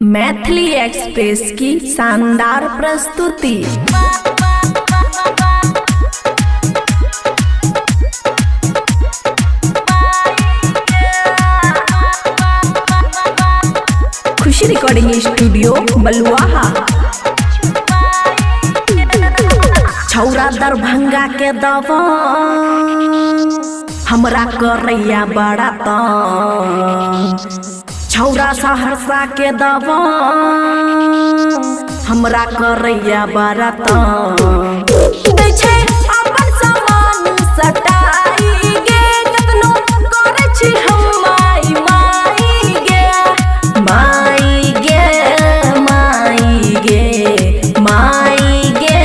Maithili express की शानदार प्रस्तुति। खुशी रिकॉर्डिंग स्टूडियो बलुआहा। छौरा दरभंगा के दवा हमरा करैया बड़ा छौरा सहरसा के दवा हमरा करैया बड़ा अपन सामान सटाई गे कतनो करे छी हम माई माई गे माई गे माई गे माई गे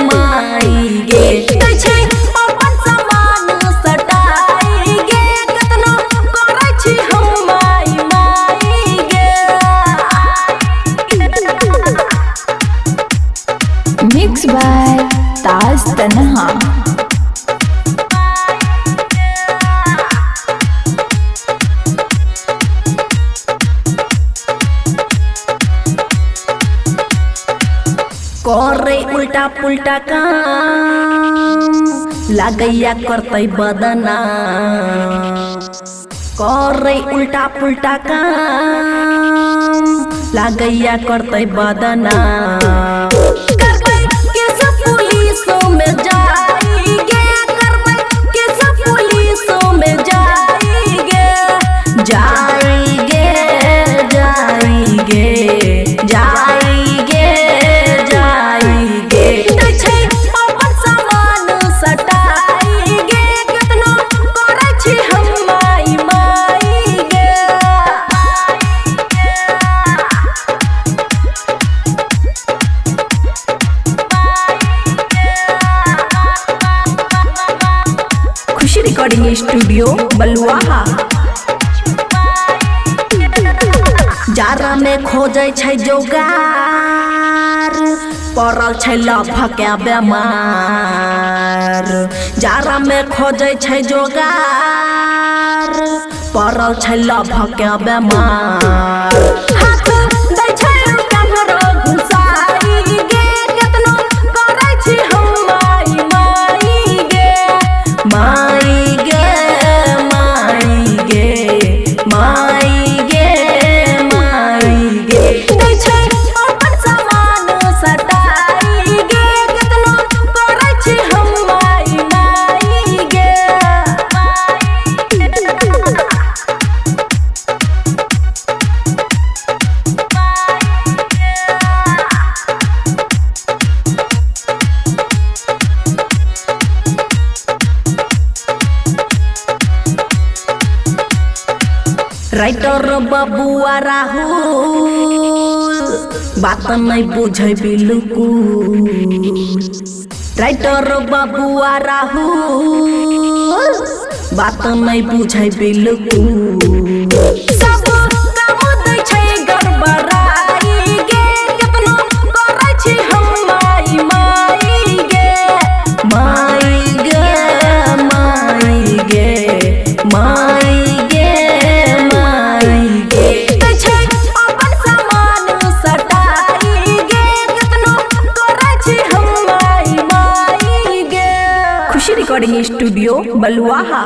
माई गे अपन सामान सटाई गे कतनो करे छी हम माई माई गे। मिक्स बाय ताज तन्हा। करे उल्टा पुल्टा काम लगैया करते बदना करे उल्टा पुल्टा काम लगैया करते बदना पुलिसों में जाएंगे करबै कैसे पुलिसों में जाएंगे जाएंगे जाएंगे जाएंगे जाएंगे अपन सामान सटाएंगे कितनो करे छी हम माई माई गे। खुशी रिकॉर्डिंग स्टूडियो बलुआहा। जारा में खोजे छै जोगार पड़ल छै लफके बेमार जारा में खोजे छै जोगार पड़ल छै लफके बेमार हाथ दै छै कमरो घुसाई गे केतनो करे छी हम माई माई गे माई गे माई गे माई गे माई गे अपन सामान सटाई गे केतनो करे छी हम माई माई गे। राइटर बबुआ राहुल बात नहीं बुझे बिल्कुल राइटर बबुआ राहुल बात नहीं बुझे बिल्कुल सब काम दै छै गड़बड़ाई गे केतनो करे छी हम माई माई गे माई गे माई गे माई गे माई गे अपन सामान सटाई गे केतनो करे छी हम माई माई गे। खुशी रिकॉर्डिंग स्टूडियो बलुआहा।